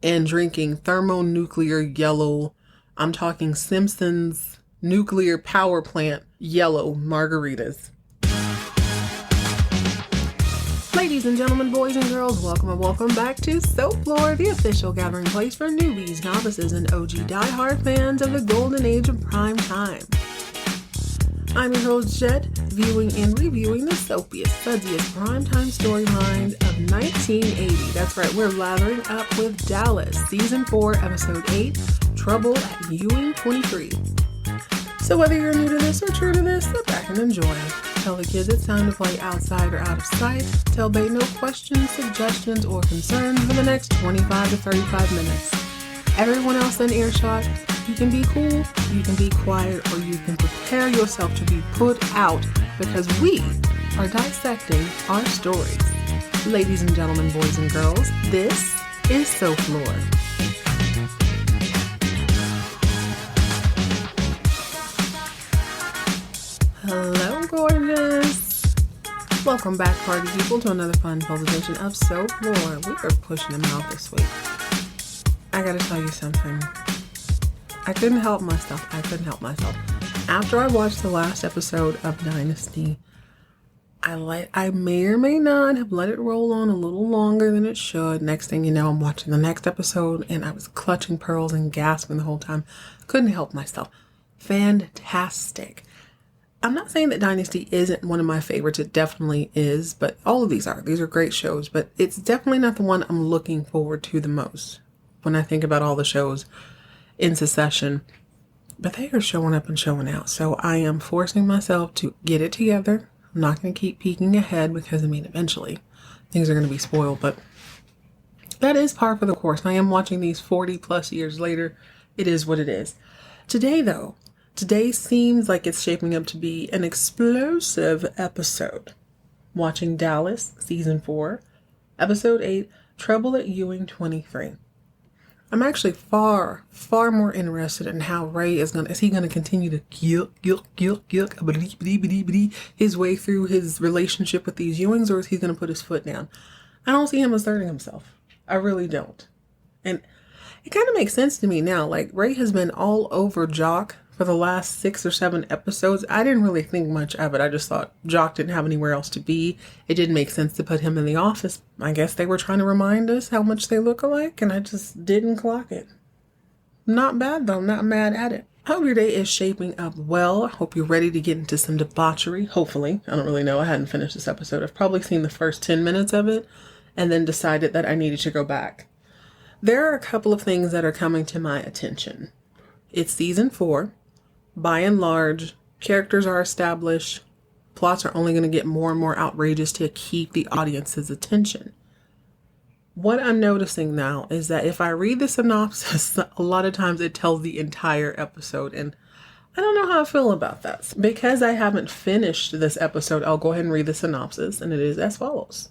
and drinking thermonuclear yellow, I'm talking Simpsons nuclear power plant yellow margaritas. Ladies and gentlemen, boys and girls, welcome and welcome back to Soap Lore, the official gathering place for newbies, novices, and OG diehard fans of the golden age of prime time. I'm your host, Jet, viewing and reviewing the soapiest, fuzziest primetime storylines of 1980. That's right, we're lathering up with Dallas, Season 4, Episode 8, Trouble at Ewing 23. So whether you're new to this or true to this, sit back and enjoy. Tell the kids it's time to play outside or out of sight. Tell Bay no questions, suggestions, or concerns for the next 25 to 35 minutes. Everyone else in earshot, you can be cool, you can be quiet, or you can prepare yourself to be put out because we are dissecting our stories. Ladies and gentlemen, boys and girls, this is Soap Lore. Hello, gorgeous. Welcome back, party people, to another fun edition of Soap Lore. We are pushing them out this week. I gotta tell you something. I couldn't help myself. After I watched the last episode of Dynasty, I may or may not have let it roll on a little longer than it should. Next thing you know, I'm watching the next episode and I was clutching pearls and gasping the whole time. Couldn't help myself. Fantastic. I'm not saying that Dynasty isn't one of my favorites. It definitely is, but all of these are. These are great shows, but it's definitely not the one I'm looking forward to the most when I think about all the shows in succession. But they are showing up and showing out, so I am forcing myself to get it together. I'm not going to keep peeking ahead because, eventually things are going to be spoiled, but that is par for the course. I am watching these 40 plus years later. It is what it is. Today seems like it's shaping up to be an explosive episode. Watching Dallas, Season 4, Episode 8, Trouble at Ewing 23. I'm actually far more interested in how Ray is he going to continue to his way through his relationship with these Ewings, or is he going to put his foot down? I don't see him asserting himself. I really don't. And it kind of makes sense to me now. Like, Ray has been all over Jock for the last 6 or 7 episodes. I didn't really think much of it. I just thought Jock didn't have anywhere else to be. It didn't make sense to put him in the office. I guess they were trying to remind us how much they look alike, and I just didn't clock it. Not bad though. Not mad at it. I hope your day is shaping up well. I hope you're ready to get into some debauchery. Hopefully. I don't really know. I hadn't finished this episode. I've probably seen the first 10 minutes of it and then decided that I needed to go back. There are a couple of things that are coming to my attention. It's Season 4. By and large, characters are established. Plots are only going to get more and more outrageous to keep the audience's attention. What I'm noticing now is that if I read the synopsis, a lot of times it tells the entire episode. And I don't know how I feel about that. Because I haven't finished this episode, I'll go ahead and read the synopsis. And it is as follows.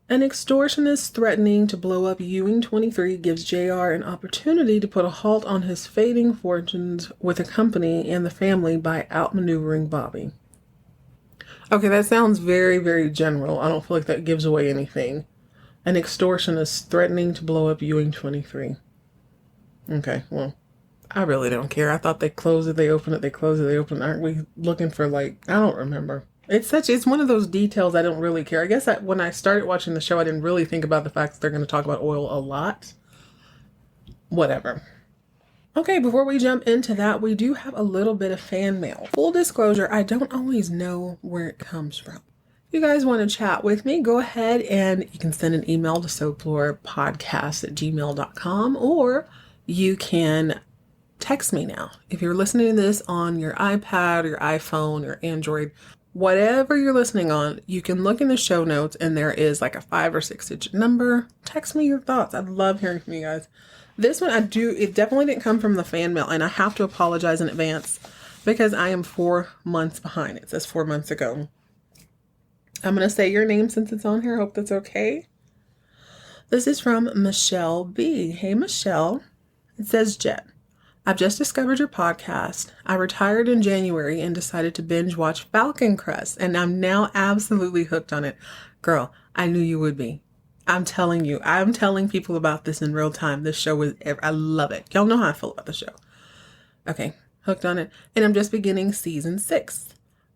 An extortionist threatening to blow up Ewing 23 gives JR an opportunity to put a halt on his fading fortunes with the company and the family by outmaneuvering Bobby. Okay, that sounds very, very general. I don't feel like that gives away anything. An extortionist threatening to blow up Ewing 23. Okay, well, I really don't care. I thought they closed it, they opened it, they closed it, they opened it. Aren't we looking for I don't remember. It's one of those details I don't really care. I guess when I started watching the show, I didn't really think about the fact that they're going to talk about oil a lot. Whatever. Okay, before we jump into that, we do have a little bit of fan mail. Full disclosure, I don't always know where it comes from. If you guys want to chat with me, go ahead and you can send an email to soaplorepodcast@gmail.com, or you can text me now. If you're listening to this on your iPad or your iPhone or Android, whatever you're listening on, you can look in the show notes and there is like a 5 or 6 digit number. Text me your thoughts. I'd love hearing from you guys. This one it definitely didn't come from the fan mail, and I have to apologize in advance because I am 4 months behind. It says 4 months ago. I'm going to say your name since it's on here. I hope that's okay. This is from Michelle B. Hey, Michelle. It says, Jet, I've just discovered your podcast. I retired in January and decided to binge watch Falcon Crest, and I'm now absolutely hooked on it. Girl, I knew you would be. I'm telling you, I'm telling people about this in real time. This show is, I love it. Y'all know how I feel about the show. Okay, hooked on it. And I'm just beginning season 6.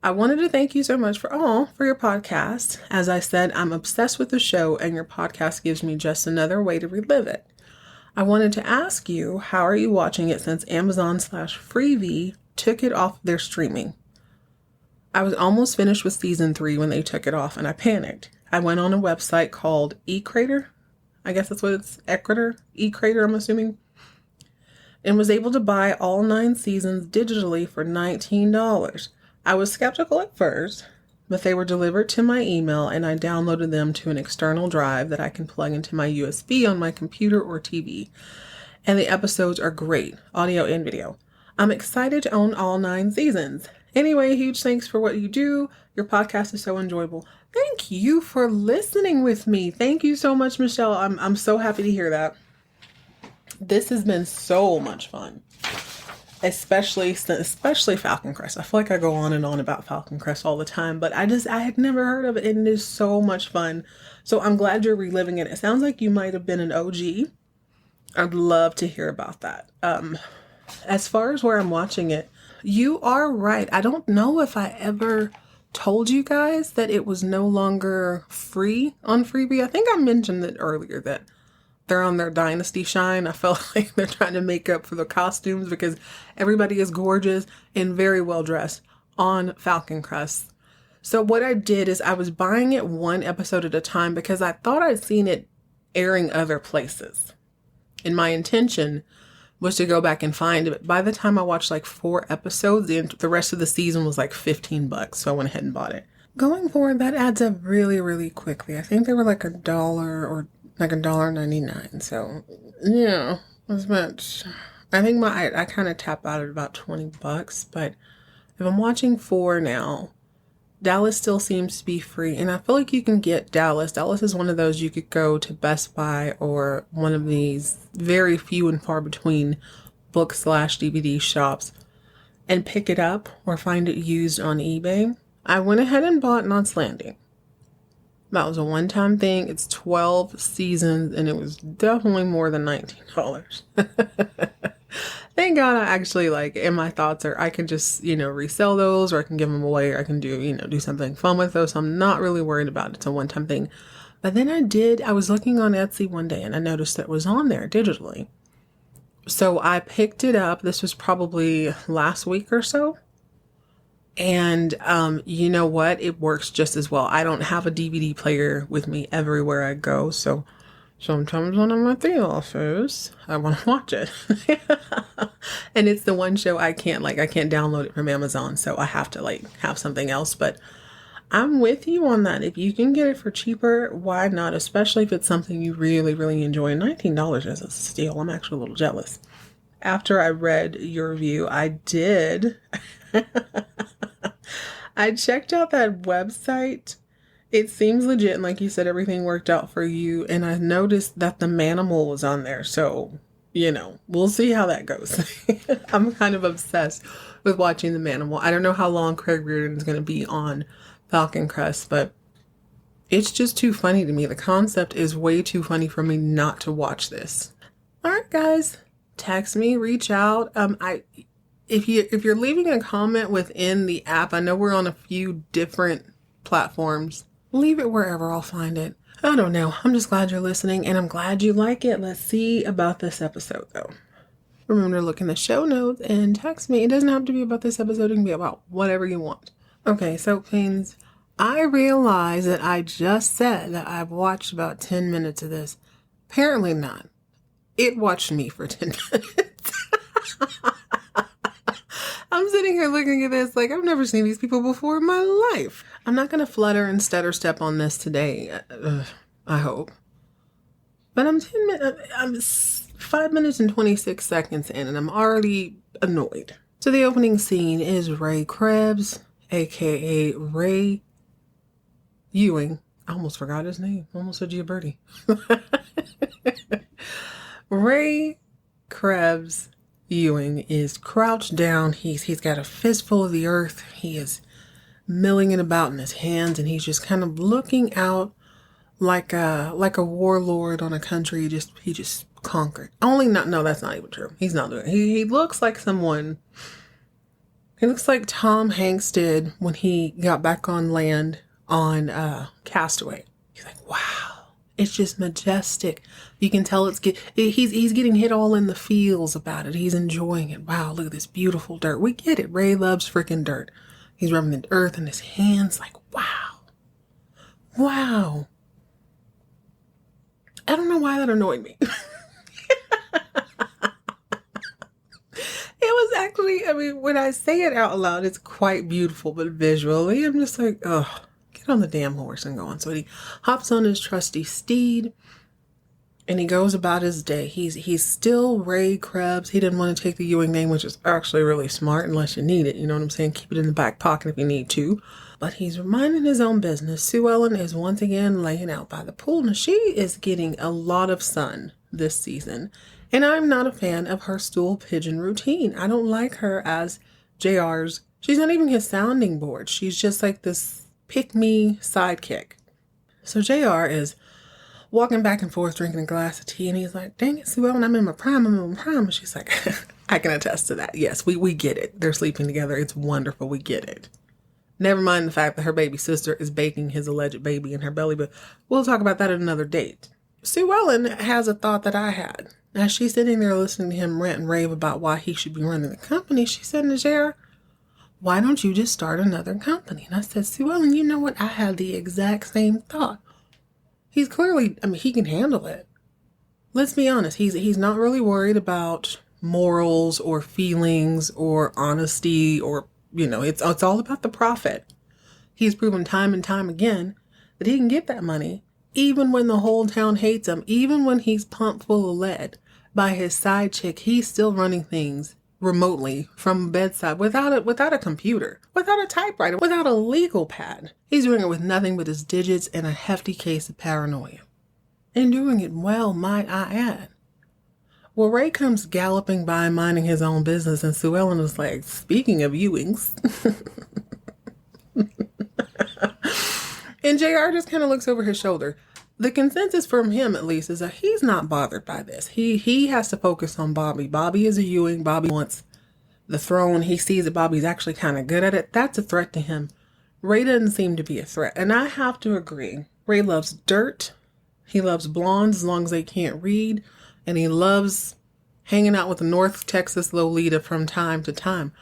I wanted to thank you so much for your podcast. As I said, I'm obsessed with the show, and your podcast gives me just another way to relive it. I wanted to ask you, how are you watching it since Amazon/Freevee took it off their streaming? I was almost finished with season 3 when they took it off, and I panicked. I went on a website called eCrater. I guess that's what it's, eCrater, I'm assuming. And was able to buy all 9 seasons digitally for $19. I was skeptical at first, but they were delivered to my email and I downloaded them to an external drive that I can plug into my USB on my computer or TV. And the episodes are great, audio and video. I'm excited to own all 9 seasons. Anyway, huge thanks for what you do. Your podcast is so enjoyable. Thank you for listening with me. Thank you so much, Michelle. I'm so happy to hear that. This has been so much fun. Especially Falcon Crest. I feel like I go on and on about Falcon Crest all the time, but I had never heard of it, and it is so much fun. So I'm glad you're reliving it. It sounds like you might have been an OG. I'd love to hear about that. As far as where I'm watching it, you are right. I don't know if I ever told you guys that it was no longer free on Freevee. I think I mentioned it earlier that they're on their Dynasty shine. I felt like they're trying to make up for the costumes because everybody is gorgeous and very well dressed on Falcon Crest. So what I did is I was buying it 1 episode at a time because I thought I'd seen it airing other places. And my intention was to go back and find it. By the time I watched like 4 episodes, the rest of the season was like $15. So I went ahead and bought it. Going forward, that adds up really, really quickly. I think they were like $1 or like $1.99. So yeah, as much. I think I kind of tap out at about $20. But if I'm watching 4 now, Dallas still seems to be free. And I feel like you can get Dallas. Dallas is one of those you could go to Best Buy or one of these very few and far between book/DVD shops and pick it up or find it used on eBay. I went ahead and bought Knott's Landing. That was a one-time thing. It's 12 seasons and it was definitely more than $19. Thank God I actually and my thoughts are I can just, resell those or I can give them away or I can do something fun with those. So I'm not really worried about it. It's a one-time thing. But then I was looking on Etsy one day and I noticed that it was on there digitally. So I picked it up. This was probably last week or so. And you know what? It works just as well. I don't have a DVD player with me everywhere I go. So sometimes when I'm at the office, I want to watch it. And it's the one show I can't download it from Amazon. So I have to have something else. But I'm with you on that. If you can get it for cheaper, why not? Especially if it's something you really, really enjoy. $19 is a steal. I'm actually a little jealous. After I read your review, I did. I checked out that website. It seems legit. And like you said, everything worked out for you. And I noticed that the Manimal was on there. So, we'll see how that goes. I'm kind of obsessed with watching the Manimal. I don't know how long Craig Reardon is going to be on Falcon Crest, but it's just too funny to me. The concept is way too funny for me not to watch this. All right, guys, text me, reach out. If you're leaving a comment within the app, I know we're on a few different platforms. Leave it wherever, I'll find it. I don't know. I'm just glad you're listening and I'm glad you like it. Let's see about this episode though. Remember to look in the show notes and text me. It doesn't have to be about this episode. It can be about whatever you want. Okay, so Queens, I realize that I just said that I've watched about 10 minutes of this. Apparently not. It watched me for 10 minutes. I'm sitting here looking at this I've never seen these people before in my life. I'm not going to flutter and stutter step on this today. I hope. But I'm 5 minutes and 26 seconds in and I'm already annoyed. So the opening scene is Ray Krebs, aka Ray Ewing. I almost forgot his name. Almost said Giaberti. Ray Krebs Ewing is crouched down. He's got a fistful of the earth. He is milling it about in his hands and he's just kind of looking out like a warlord on a country he just conquered. Only not no, that's not even true. He's not doing it. He looks like someone. He looks like Tom Hanks did when he got back on land on Castaway. He's like, wow, it's just majestic. You can tell he's getting hit all in the feels about it. He's enjoying it. Wow, look at this beautiful dirt. We get it. Ray loves freaking dirt. He's rubbing the earth in his hands like, wow. Wow. I don't know why that annoyed me. It was actually, I mean, when I say it out loud, it's quite beautiful, but visually, I'm just like, oh, get on the damn horse and go on. So he hops on his trusty steed and he goes about his day. He's still Ray Krebs. He didn't want to take the Ewing name, which is actually really smart unless you need it. You know what I'm saying? Keep it in the back pocket if you need to. But he's minding his own business. Sue Ellen is once again laying out by the pool. Now, she is getting a lot of sun this season. And I'm not a fan of her stool pigeon routine. I don't like her as JR's. She's not even his sounding board. She's just like this pick-me sidekick. So JR is walking back and forth drinking a glass of tea. And he's like, dang it, Sue Ellen, I'm in my prime. And she's like, I can attest to that. Yes, we get it. They're sleeping together. It's wonderful. We get it. Never mind the fact that her baby sister is baking his alleged baby in her belly. But we'll talk about that at another date. Sue Ellen has a thought that I had. As she's sitting there listening to him rant and rave about why he should be running the company, she said to JR, why don't you just start another company? And I said, Sue Ellen, you know what? I had the exact same thought. He's clearly, I mean, he can handle it. Let's be honest. He's not really worried about morals or feelings or honesty or, you know, it's all about the profit. He's proven time and time again that he can get that money even when the whole town hates him, even when he's pumped full of lead by his side chick. He's still running things remotely from bedside without a computer, without a typewriter, without a legal pad. He's doing it with nothing but his digits and a hefty case of paranoia. And doing it well, might I add. Well, Ray comes galloping by minding his own business, and Sue Ellen is like, speaking of Ewings. And JR just kind of looks over his shoulder. The consensus from him, at least, is that he's not bothered by this. He has to focus on Bobby. Bobby is a Ewing. Bobby wants the throne. He sees that Bobby's actually kind of good at it. That's a threat to him. Ray doesn't seem to be a threat. And I have to agree. Ray loves dirt. He loves blondes as long as they can't read. And he loves hanging out with the North Texas Lolita from time to time.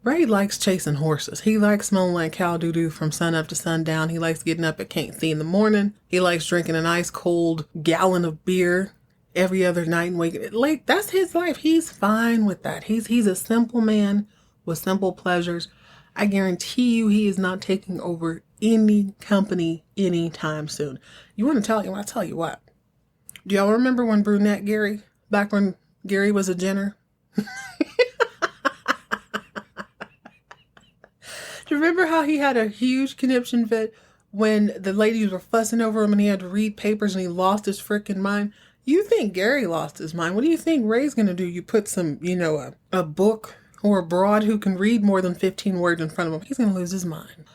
Ray likes chasing horses. He likes smelling like cow doo-doo from sun up to sundown. He likes getting up at can't see in the morning. He likes drinking an ice cold gallon of beer every other night and waking. Like, that's his life. He's fine with that. He's a simple man with simple pleasures. I guarantee you he is not taking over any company anytime soon. You want to tell you? I'll tell you what. Do y'all remember when Brunette Gary, back when Gary was a Jenner? Do you remember how he had a huge conniption fit when the ladies were fussing over him and he had to read papers and he lost his freaking mind? You think Gary lost his mind. What do you think Ray's going to do? You put some, a book or a broad who can read more than 15 words in front of him. He's going to lose his mind.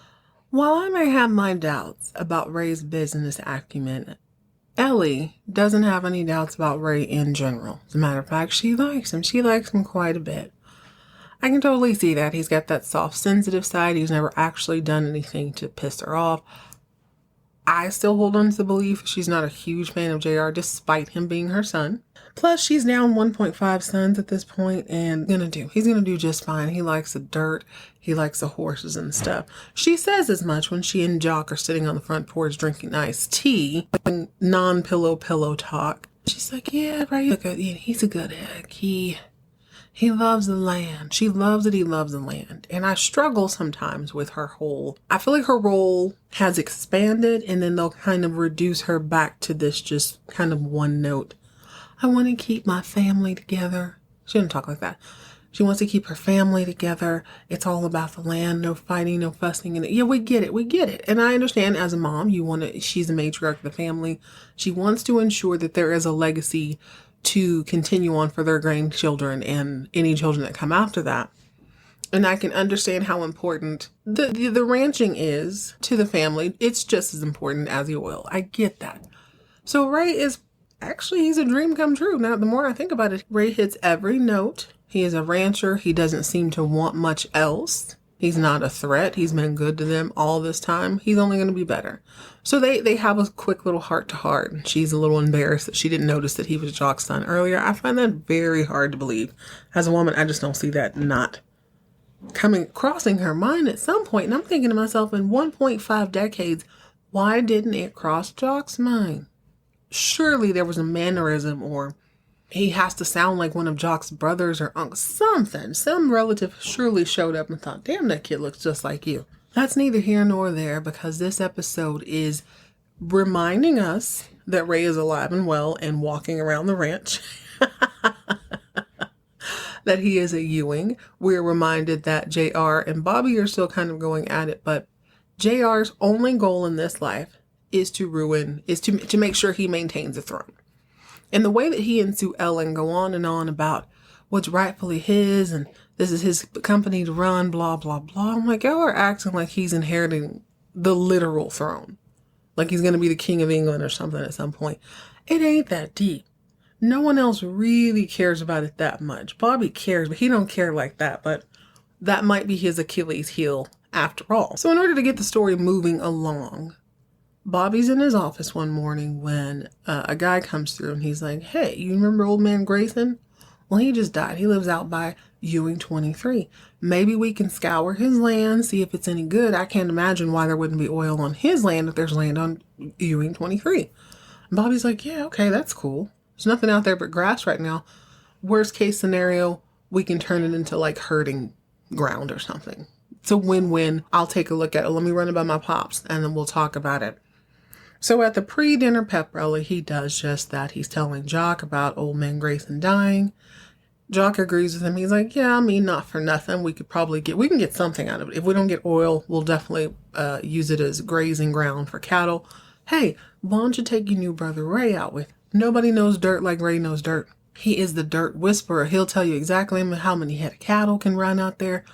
While I may have my doubts about Ray's business acumen, Ellie doesn't have any doubts about Ray in general. As a matter of fact, she likes him. She likes him quite a bit. I can totally see that. He's got that soft, sensitive side. He's never actually done anything to piss her off. I still hold on to the belief she's not a huge fan of JR, despite him being her son. Plus, she's down 1.5 sons at this point, and he's gonna do just fine. He likes the dirt. He likes the horses and stuff. She says as much when she and Jock are sitting on the front porch drinking iced tea, non-pillow talk. She's like, yeah, right. He's a good egg. He loves the land. She loves that he loves the land. And I struggle sometimes with her I feel like her role has expanded and then they'll kind of reduce her back to this just kind of one note. I want to keep my family together. She didn't talk like that. She wants to keep her family together. It's all about the land. No fighting, no fussing. And yeah, we get it. And I understand as a mom, she's a matriarch of the family. She wants to ensure that there is a legacy to continue on for their grandchildren and any children that come after that. And I can understand how important the ranching is to the family. It's just as important as the oil. I get that. So Ray is actually, he's a dream come true. Now, the more I think about it, Ray hits every note. He is a rancher. He doesn't seem to want much else. He's not a threat. He's been good to them all this time. He's only going to be better. So they have a quick little heart to heart. She's a little embarrassed that she didn't notice that he was Jock's son earlier. I find that very hard to believe. As a woman, I just don't see that not crossing her mind at some point. And I'm thinking to myself, in 1.5 decades, why didn't it cross Jock's mind? Surely there was a mannerism, or he has to sound like one of Jock's brothers or uncles. Something. Some relative surely showed up and thought, damn, that kid looks just like you. That's neither here nor there, because this episode is reminding us that Ray is alive and well and walking around the ranch. That he is a Ewing. We're reminded that JR and Bobby are still kind of going at it, but JR's only goal in this life is to make sure he maintains the throne. And the way that he and Sue Ellen go on and on about what's rightfully his, and this is his company to run, blah, blah, blah. I'm like, y'all are acting like he's inheriting the literal throne. Like he's going to be the king of England or something at some point. It ain't that deep. No one else really cares about it that much. Bobby cares, but he don't care like that. But that might be his Achilles heel after all. So in order to get the story moving along, Bobby's in his office one morning when a guy comes through and he's like, hey, you remember old man Grayson? Well, he just died. He lives out by Ewing 23. Maybe we can scour his land, see if it's any good. I can't imagine why there wouldn't be oil on his land if there's land on Ewing 23. And Bobby's like, yeah, okay, that's cool. There's nothing out there but grass right now. Worst case scenario, we can turn it into like herding ground or something. It's a win-win. I'll take a look at it. Let me run it by my pops and then we'll talk about it. So at the pre-dinner pep rally, he does just that. He's telling Jock about old man Grayson dying. Jock agrees with him. He's like, yeah, I mean, not for nothing. We can get something out of it. If we don't get oil, we'll definitely use it as grazing ground for cattle. Hey, why don't you take your new brother Ray out with? Nobody knows dirt like Ray knows dirt. He is the dirt whisperer. He'll tell you exactly how many head of cattle can run out there.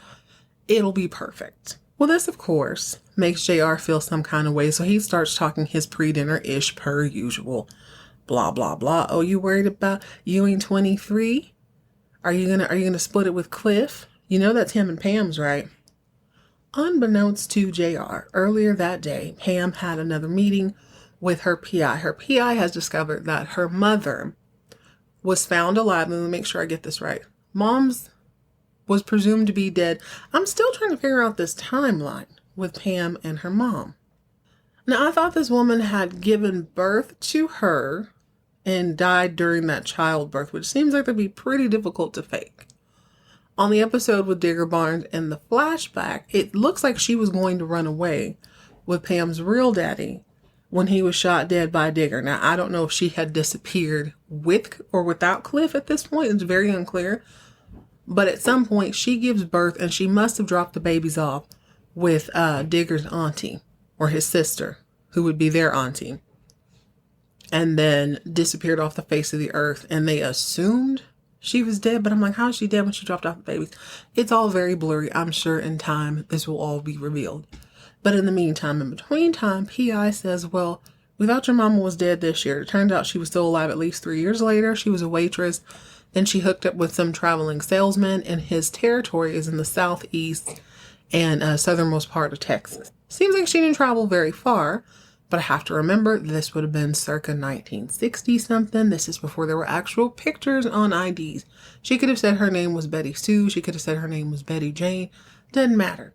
It'll be perfect. Well, this, of course, makes JR feel some kind of way, so he starts talking his pre-dinner-ish per usual. Blah, blah, blah. Oh, you worried about Ewing 23? Are you gonna split it with Cliff? You know that's him and Pam's, right? Unbeknownst to JR, earlier that day, Pam had another meeting with her PI. Her PI has discovered that her mother was found alive. Let me make sure I get this right. Mom's was presumed to be dead. I'm still trying to figure out this timeline with Pam and her mom. Now, I thought this woman had given birth to her and died during that childbirth, which seems like that'd be pretty difficult to fake. On the episode with Digger Barnes in the flashback, it looks like she was going to run away with Pam's real daddy when he was shot dead by Digger. Now, I don't know if she had disappeared with or without Cliff at this point. It's very unclear. But at some point, she gives birth, and she must have dropped the babies off with Digger's auntie, or his sister, who would be their auntie, and then disappeared off the face of the earth. And they assumed she was dead, but I'm like, how is she dead when she dropped off the babies? It's all very blurry. I'm sure in time, this will all be revealed. But in the meantime, in between time, PI says, well, we thought your mama was dead this year. It turned out she was still alive at least 3 years later. She was a waitress. Then she hooked up with some traveling salesman, and his territory is in the southeast and southernmost part of Texas. Seems like she didn't travel very far, but I have to remember this would have been circa 1960 something. This is before there were actual pictures on IDs. She could have said her name was Betty Sue. She could have said her name was Betty Jane. Doesn't matter.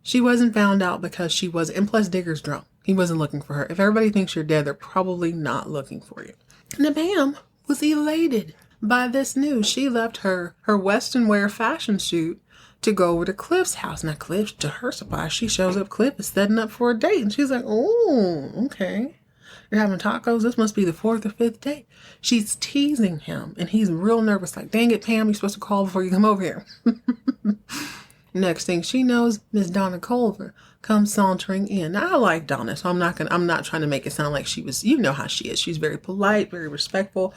She wasn't found out because she was, and plus Digger's drunk. He wasn't looking for her. If everybody thinks you're dead, they're probably not looking for you. Now, Pam was elated by this news. She left her Western wear fashion shoot to go over to Cliff's house. Now, Cliff, to her surprise, she shows up. Cliff is setting up for a date. And she's like, oh, okay. You're having tacos? This must be the 4th or 5th date. She's teasing him, and he's real nervous. Like, dang it, Pam, you're supposed to call before you come over here. Next thing she knows, Miss Donna Culver comes sauntering in. Now, I like Donna, so I'm not trying to make it sound like she was, you know how she is. She's very polite, very respectful.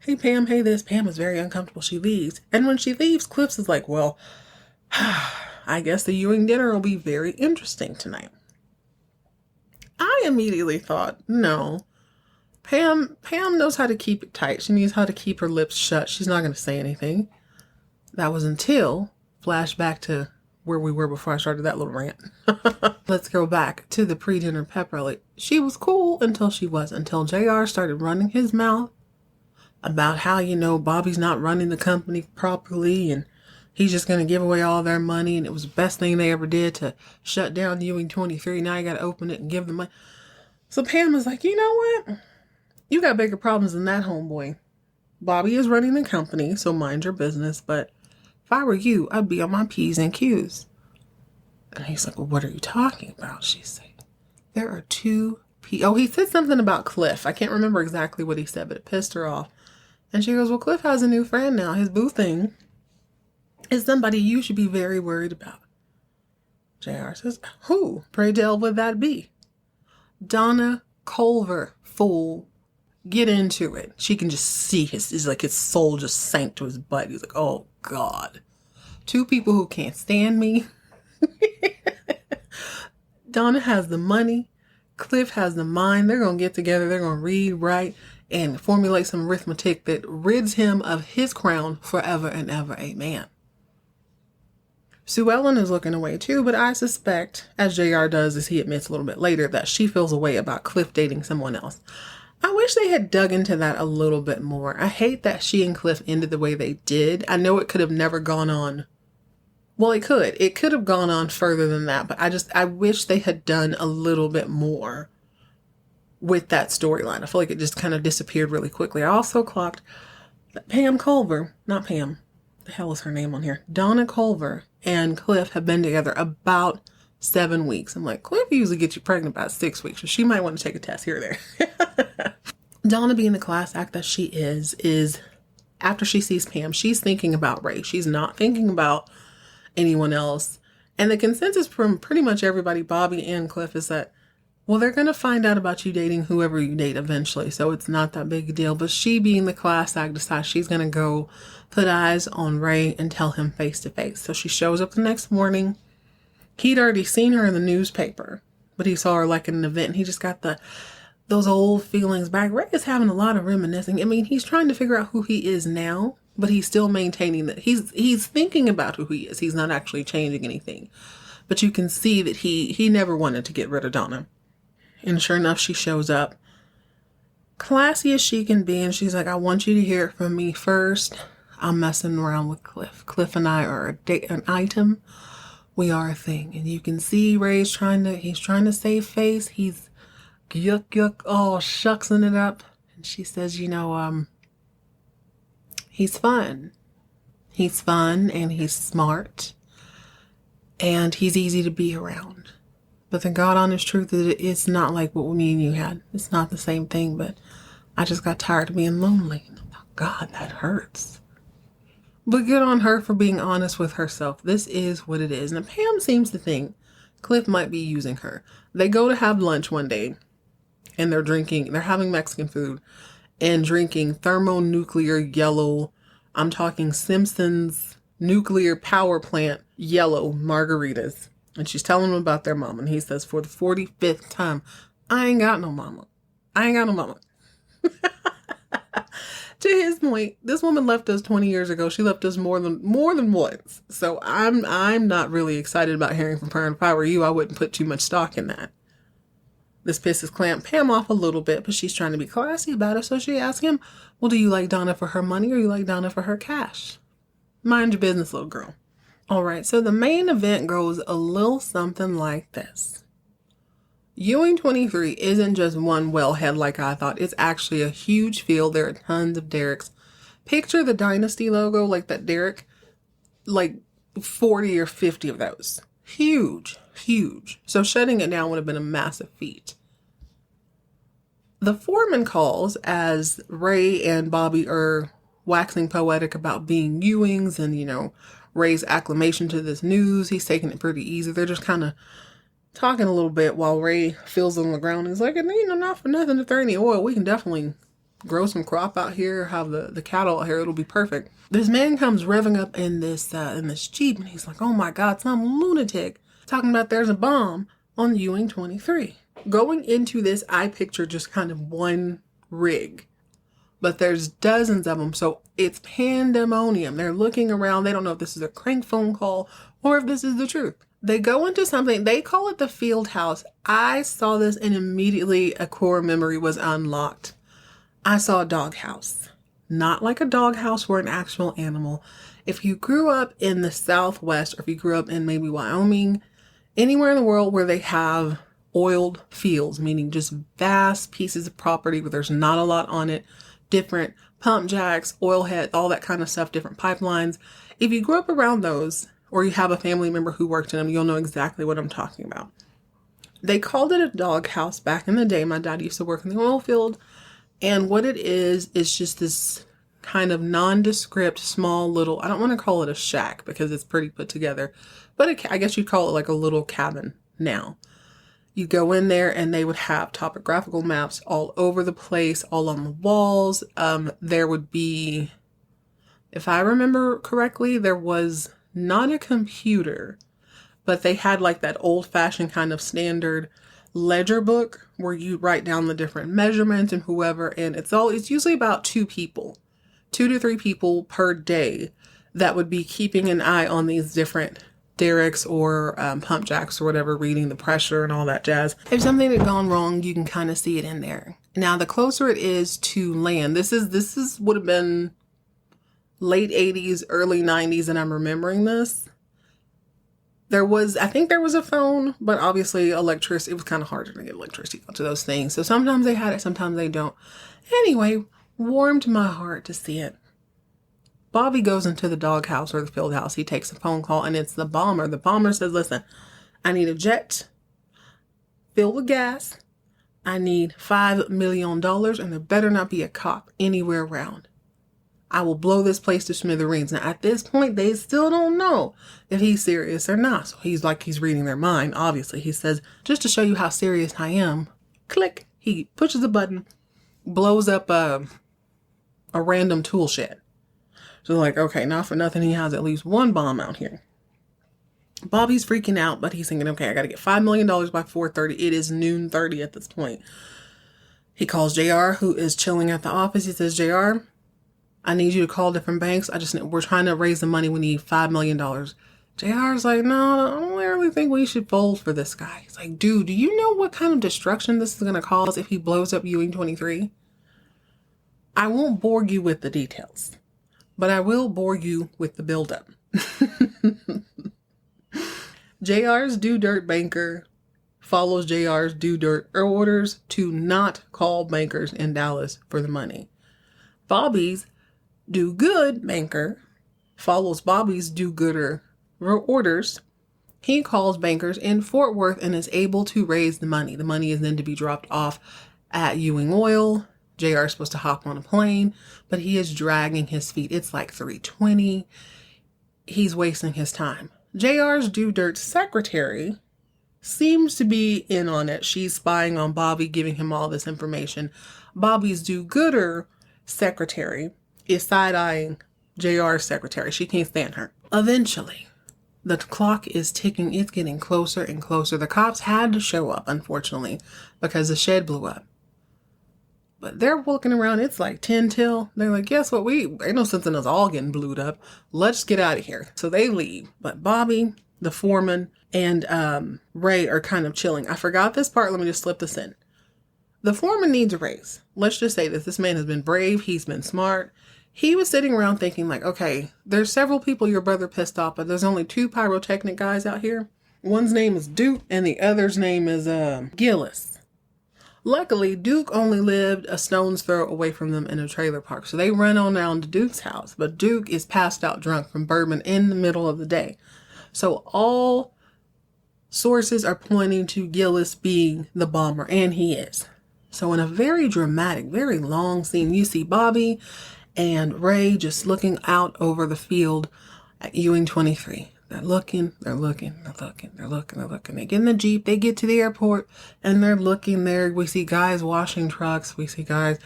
Hey, Pam, hey this. Pam is very uncomfortable. She leaves. And when she leaves, Cliff's is like, well, I guess the Ewing dinner will be very interesting tonight. I immediately thought, no, Pam knows how to keep it tight. She knows how to keep her lips shut. She's not going to say anything. That was until, flashback to where we were before I started that little rant. Let's go back to the pre-dinner pep rally. She was cool until she wasn't. Until JR started running his mouth about how, Bobby's not running the company properly and he's just going to give away all their money. And it was the best thing they ever did to shut down Ewing 23. Now you got to open it and give them money. So Pam was like, you know what? You got bigger problems than that, homeboy. Bobby is running the company, so mind your business. But if I were you, I'd be on my P's and Q's. And he's like, well, what are you talking about? She's saying, there are two people. Oh, he said something about Cliff. I can't remember exactly what he said, but it pissed her off. And she goes, well, Cliff has a new friend now. His boo thing is somebody you should be very worried about. JR says, who, pray tell, would that be? Donna Culver, fool. Get into it. She can just see his soul just sank to his butt. He's like, oh God. Two people who can't stand me. Donna has the money. Cliff has the mind. They're going to get together. They're going to read, write, and formulate some arithmetic that rids him of his crown forever and ever. Amen. Sue Ellen is looking away too, but I suspect, as JR does, as he admits a little bit later, that she feels a way about Cliff dating someone else. I wish they had dug into that a little bit more. I hate that she and Cliff ended the way they did. I know it could have never gone on. Well, it could. It could have gone on further than that, but I wish they had done a little bit more with that storyline. I feel like it just kind of disappeared really quickly. I also clocked that Pam Culver, not Pam, the hell is her name on here? Donna Culver and Cliff have been together about 7 weeks. I'm like, Cliff usually gets you pregnant about 6 weeks, so she might want to take a test here or there. Donna, being the class act that she is after she sees Pam, she's thinking about Ray. She's not thinking about anyone else. And the consensus from pretty much everybody, Bobby and Cliff, is that, well, they're going to find out about you dating whoever you date eventually, so it's not that big a deal. But she, being the class act, decides she's going to go put eyes on Ray and tell him face to face. So she shows up the next morning. He'd already seen her in the newspaper, but he saw her like at an event, and he just got those old feelings back. Ray is having a lot of reminiscing. I mean, he's trying to figure out who he is now, but he's still maintaining that he's thinking about who he is. He's not actually changing anything. But you can see that he never wanted to get rid of Donna. And sure enough, she shows up, classy as she can be, and she's like, I want you to hear it from me first. I'm messing around with Cliff. Cliff and I are an item. We are a thing. And you can see Ray's trying to save face. He's yuck, oh, shucksing it up. And she says, he's fun. He's fun and he's smart. And he's easy to be around. But the God honest truth is it's not like what me and you had. It's not the same thing, but I just got tired of being lonely. Oh, God, that hurts. But good on her for being honest with herself. This is what it is. Now, Pam seems to think Cliff might be using her. They go to have lunch one day, and they're having Mexican food, and drinking thermonuclear yellow, I'm talking Simpsons nuclear power plant yellow margaritas. And she's telling him about their mama. And he says, for the 45th time, I ain't got no mama. I ain't got no mama. To his point, this woman left us 20 years ago. She left us more than once. So I'm not really excited about hearing from her. And if I were you, I wouldn't put too much stock in that. This pisses Pam off a little bit, but she's trying to be classy about it. So she asks him, well, do you like Donna for her money or you like Donna for her cash? Mind your business, little girl. All right, so the main event goes a little something like this. Ewing 23 isn't just one wellhead like I thought. It's actually a huge field. There are tons of derricks. Picture the Dynasty logo, like that derrick, like 40 or 50 of those. Huge. So shutting it down would have been a massive feat. The foreman calls as Ray and Bobby are waxing poetic about being Ewings and, Ray's acclamation to this news. He's taking it pretty easy. They're just kind of talking a little bit while Ray feels on the ground. He's like, not for nothing, if there any oil, we can definitely grow some crop out here, have the cattle out here, it'll be perfect. This man comes revving up in this Jeep, and he's like, oh my God, some lunatic talking about there's a bomb on Ewing 23. Going into this, I picture just kind of one rig, but there's dozens of them, so it's pandemonium. They're looking around. They don't know if this is a crank phone call or if this is the truth. They go into something, they call it the field house. I saw this and immediately a core memory was unlocked. I saw a doghouse. Not like a doghouse or an actual animal. If you grew up in the Southwest, or if you grew up in maybe Wyoming, anywhere in the world where they have oiled fields, meaning just vast pieces of property where there's not a lot on it, different pump jacks, oil heads, all that kind of stuff, different pipelines. If you grew up around those, or you have a family member who worked in them, you'll know exactly what I'm talking about. They called it a doghouse back in the day. My dad used to work in the oil field. And what it is just this kind of nondescript, small little, I don't want to call it a shack because it's pretty put together, but I guess you'd call it like a little cabin now. You go in there and they would have topographical maps all over the place, all on the walls. There would be, if I remember correctly, there was not a computer, but they had like that old-fashioned kind of standard ledger book where you write down the different measurements and whoever, and it's usually about 2 to 3 people per day that would be keeping an eye on these different derricks or pump jacks or whatever, reading the pressure and all that jazz. If something had gone wrong, you can kind of see it in there. Now, the closer it is to land, this would have been late 80s, early 90s, and I'm remembering this. I think there was a phone, but obviously electricity, it was kind of harder to get electricity to those things. So sometimes they had it, sometimes they don't. Anyway, warmed my heart to see it. Bobby goes into the doghouse or the field house. He takes a phone call and it's the bomber. The bomber says, listen, I need a jet, fill with gas. I need $5 million and there better not be a cop anywhere around. I will blow this place to smithereens. Now, at this point, they still don't know if he's serious or not. So he's reading their mind, obviously. He says, just to show you how serious I am, click. He pushes a button, blows up a random tool shed. So like, okay, not for nothing, he has at least one bomb out here. Bobby's freaking out, but he's thinking, okay, I got to get $5 million by 4:30. It is noon 30 at this point. He calls JR, who is chilling at the office. He says, JR, I need you to call different banks. We're trying to raise the money. We need $5 million. JR's like, no, I don't really think we should fold for this guy. He's like, dude, do you know what kind of destruction this is going to cause if he blows up Ewing 23? I won't bore you with the details, but I will bore you with the buildup. JR's do dirt banker follows JR's do dirt orders to not call bankers in Dallas for the money. Bobby's do good banker follows Bobby's do gooder orders. He calls bankers in Fort Worth and is able to raise the money. The money is then to be dropped off at Ewing Oil. JR is supposed to hop on a plane, but he is dragging his feet. It's like 3:20. He's wasting his time. JR's do dirt secretary seems to be in on it. She's spying on Bobby, giving him all this information. Bobby's do gooder secretary is side-eyeing JR's secretary. She can't stand her. Eventually, the clock is ticking. It's getting closer and closer. The cops had to show up, unfortunately, because the shed blew up. But they're walking around. It's like 10 till. They're like, guess what? Ain't no sense in us all getting blued up. Let's get out of here. So they leave. But Bobby, the foreman, and Ray are kind of chilling. I forgot this part. Let me just slip this in. The foreman needs a raise. Let's just say this man has been brave. He's been smart. He was sitting around thinking like, okay, there's several people your brother pissed off, but there's only 2 pyrotechnic guys out here. One's name is Duke and the other's name is Gillis. Luckily, Duke only lived a stone's throw away from them in a trailer park. So they run on down to Duke's house, but Duke is passed out drunk from bourbon in the middle of the day. So all sources are pointing to Gillis being the bomber, and he is. So in a very dramatic, very long scene, you see Bobby and Ray just looking out over the field at Ewing 23. They're looking. They get in the Jeep, they get to the airport, and they're looking there. We see guys washing trucks. We see guys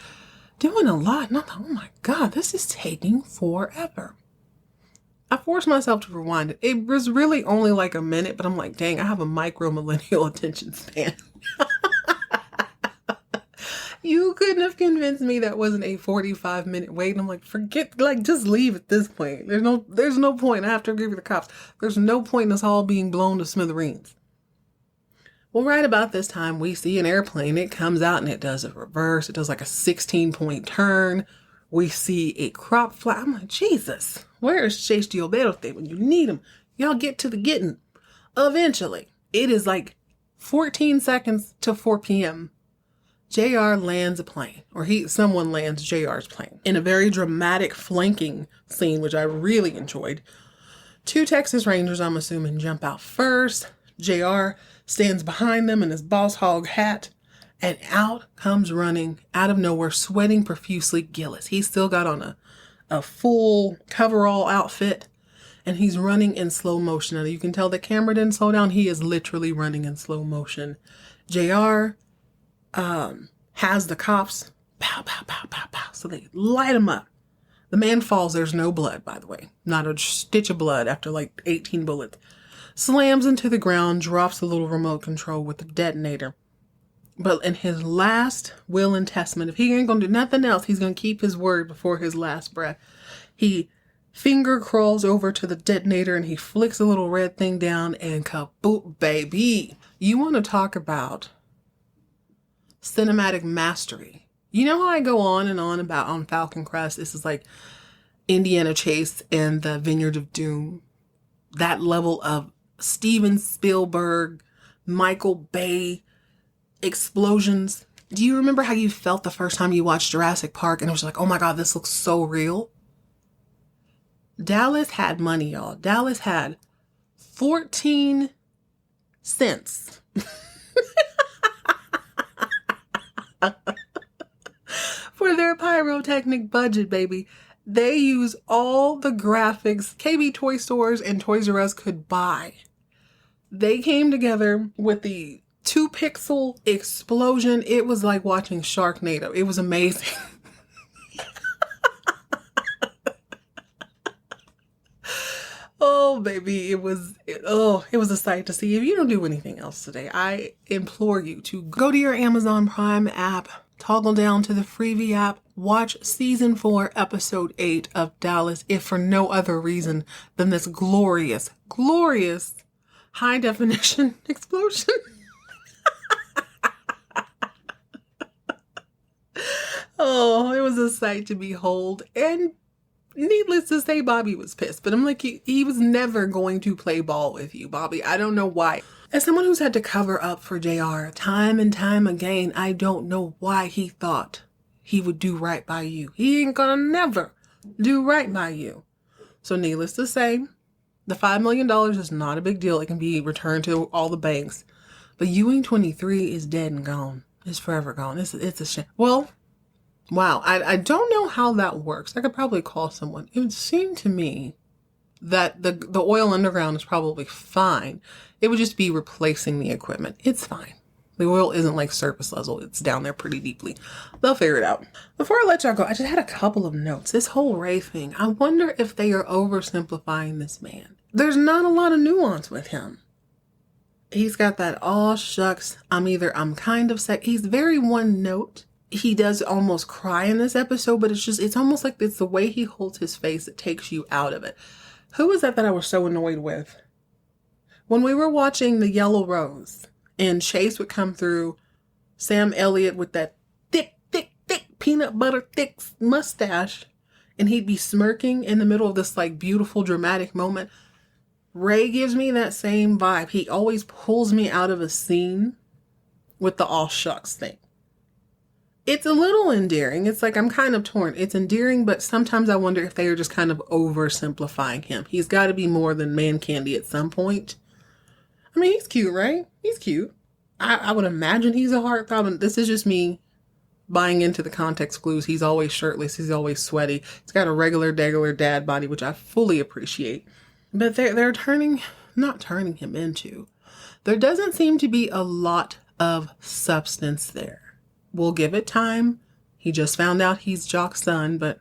doing a lot. And I thought, oh my God, this is taking forever. I forced myself to rewind it. It was really only like a minute, but I'm like, dang, I have a micro millennial attention span. You couldn't have convinced me that wasn't a 45-minute wait. And I'm like, forget, like, just leave at this point. There's no point. I have to agree with the cops. There's no point in us all being blown to smithereens. Well, right about this time, we see an airplane. It comes out and it does a reverse. It does like a 16-point turn. We see a crop fly. I'm like, Jesus, where is Chase Gilberto when you need him? Y'all get to the getting. Eventually, it is like 14 seconds to 4 p.m. JR lands a plane, or someone lands JR's plane in a very dramatic flanking scene, which I really enjoyed. 2 Texas Rangers, I'm assuming, jump out first. JR stands behind them in his boss hog hat, and out comes running out of nowhere, sweating profusely, Gillis. He's still got on a full coverall outfit, and he's running in slow motion. Now you can tell the camera didn't slow down. He is literally running in slow motion. JR has the cops, pow, pow, pow, pow, pow. So they light him up. The man falls. There's no blood, by the way. Not a stitch of blood after like 18 bullets. Slams into the ground, drops the little remote control with the detonator. But in his last will and testament, if he ain't going to do nothing else, he's going to keep his word before his last breath. He finger crawls over to the detonator and he flicks a little red thing down and kaboom, baby. You want to talk about cinematic mastery. You know how I go on and on about on Falcon Crest, this is like Indiana Chase and the Vineyard of Doom. That level of Steven Spielberg, Michael Bay explosions. Do you remember how you felt the first time you watched Jurassic Park and it was like, oh my God, this looks so real? Dallas had money, y'all. Dallas had 14 cents. For their pyrotechnic budget, baby. They use all the graphics KB toy stores and Toys R Us could buy. They came together with the 2-pixel explosion. It was like watching Sharknado. It was amazing. Oh, baby, it was a sight to see. If you don't do anything else today, I implore you to go to your Amazon Prime app, toggle down to the Freevee app, watch season 4, episode 8 of Dallas, if for no other reason than this glorious, glorious high definition explosion. Oh, it was a sight to behold. And needless to say, Bobby was pissed. But I'm like, he was never going to play ball with you, Bobby. I don't know why. As someone who's had to cover up for JR time and time again, I don't know why he thought he would do right by you. He ain't gonna never do right by you. So needless to say, the $5 million is not a big deal. It can be returned to all the banks. But Ewing 23 is dead and gone. It's forever gone. It's a shame. Well, wow. I don't know how that works. I could probably call someone. It would seem to me that the oil underground is probably fine. It would just be replacing the equipment. It's fine. The oil isn't like surface level. It's down there pretty deeply. They'll figure it out. Before I let y'all go, I just had a couple of notes. This whole Ray thing, I wonder if they are oversimplifying this man. There's not a lot of nuance with him. He's got that, aw shucks, I'm kind of sick. He's very one note. He does almost cry in this episode, but it's almost like it's the way he holds his face that takes you out of it. Who was that I was so annoyed with? When we were watching The Yellow Rose and Chase would come through, Sam Elliott with that thick peanut butter thick mustache, and he'd be smirking in the middle of this like beautiful dramatic moment. Ray gives me that same vibe. He always pulls me out of a scene with the all shucks thing. It's a little endearing. It's like I'm kind of torn. It's endearing, but sometimes I wonder if they are just kind of oversimplifying him. He's got to be more than man candy at some point. I mean, he's cute, right? He's cute. I would imagine he's a heartthrob. This is just me buying into the context clues. He's always shirtless. He's always sweaty. He's got a regular dad body, which I fully appreciate. But they're not turning him into. There doesn't seem to be a lot of substance there. We'll give it time. He just found out he's Jock's son, but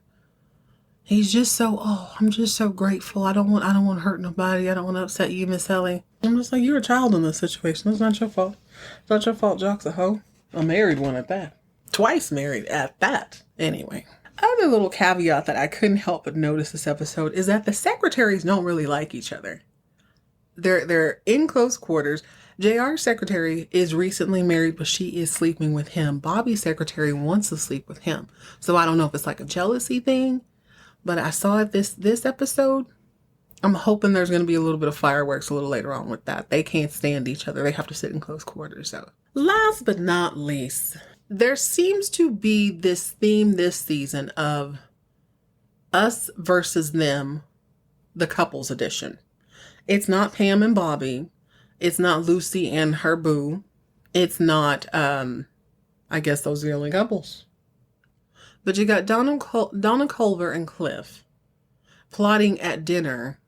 he's just so, I'm just so grateful. I don't want to hurt nobody. I don't want to upset you, Miss Ellie. I'm just like, you're a child in this situation. It's not your fault. It's not your fault Jock's a hoe. A married one at that. Twice married at that. Anyway. Other little caveat that I couldn't help but notice this episode is that the secretaries don't really like each other. They're in close quarters. JR's secretary is recently married, but she is sleeping with him. Bobby's secretary wants to sleep with him. So I don't know if it's like a jealousy thing, but I saw it this episode. I'm hoping there's going to be a little bit of fireworks a little later on with that. They can't stand each other. They have to sit in close quarters. So last but not least, there seems to be this theme this season of us versus them, the couples edition. It's not Pam and Bobby. It's not Lucy and her boo. It's not, I guess those are the only couples. But you got Donna Culver and Cliff plotting at dinner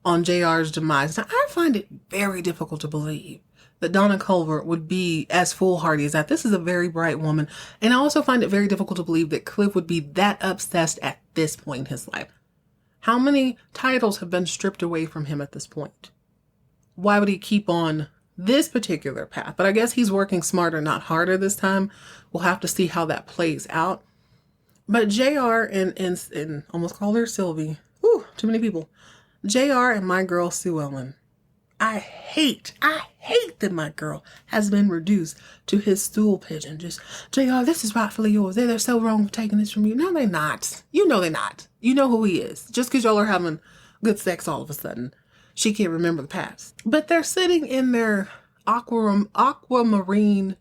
on JR's demise. Now, I find it very difficult to believe that Donna Culver would be as foolhardy as that. This is a very bright woman. And I also find it very difficult to believe that Cliff would be that obsessed at this point in his life. How many titles have been stripped away from him at this point? Why would he keep on this particular path? But I guess he's working smarter, not harder this time. We'll have to see how that plays out. But JR and almost called her Sylvie. Whew, too many people. JR and my girl Sue Ellen. I hate that my girl has been reduced to his stool pigeon. Just, JR, this is rightfully yours. They're so wrong for taking this from you. No, they're not. You know they're not. You know who he is. Just because y'all are having good sex all of a sudden, she can't remember the past. But they're sitting in their aquamarine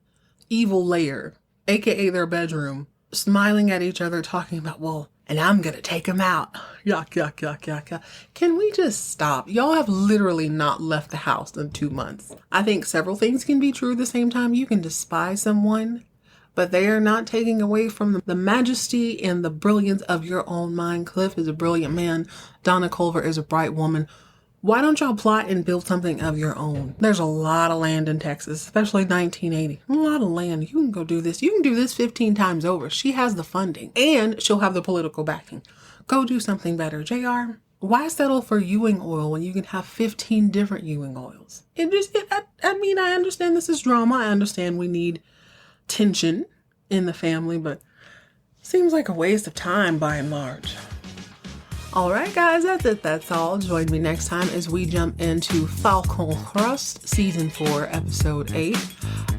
evil lair, aka their bedroom, smiling at each other, talking about, well, and I'm going to take him out. Yuck, yuck, yuck, yuck, yuck. Can we just stop? Y'all have literally not left the house in 2 months. I think several things can be true at the same time. You can despise someone, but they are not taking away from the majesty and the brilliance of your own mind. Cliff is a brilliant man. Donna Culver is a bright woman. Why don't y'all plot and build something of your own? There's a lot of land in Texas, especially 1980. A lot of land. You can go do this. You can do this 15 times over. She has the funding and she'll have the political backing. Go do something better. JR, why settle for Ewing oil when you can have 15 different Ewing oils? I mean, I understand this is drama. I understand we need tension in the family, but seems like a waste of time by and large. All right, guys, that's it. That's all. Join me next time as we jump into Falcon Crest, Season 4, Episode 8.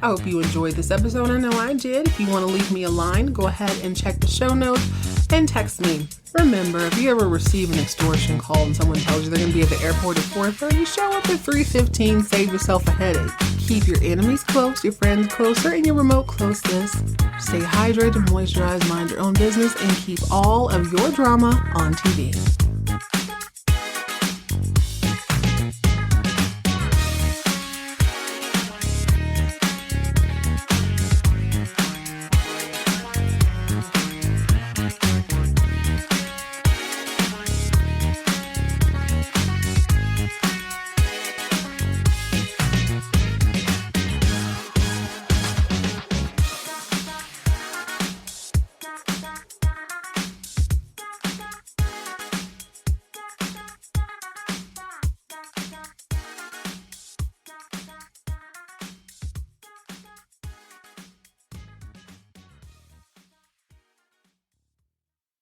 I hope you enjoyed this episode. I know I did. If you want to leave me a line, go ahead and check the show notes and text me. Remember, if you ever receive an extortion call and someone tells you they're going to be at the airport at 4:30, show up at 3:15, save yourself a headache. Keep your enemies close, your friends closer, and your remote closeness. Stay hydrated, moisturize, mind your own business, and keep all of your drama on TV.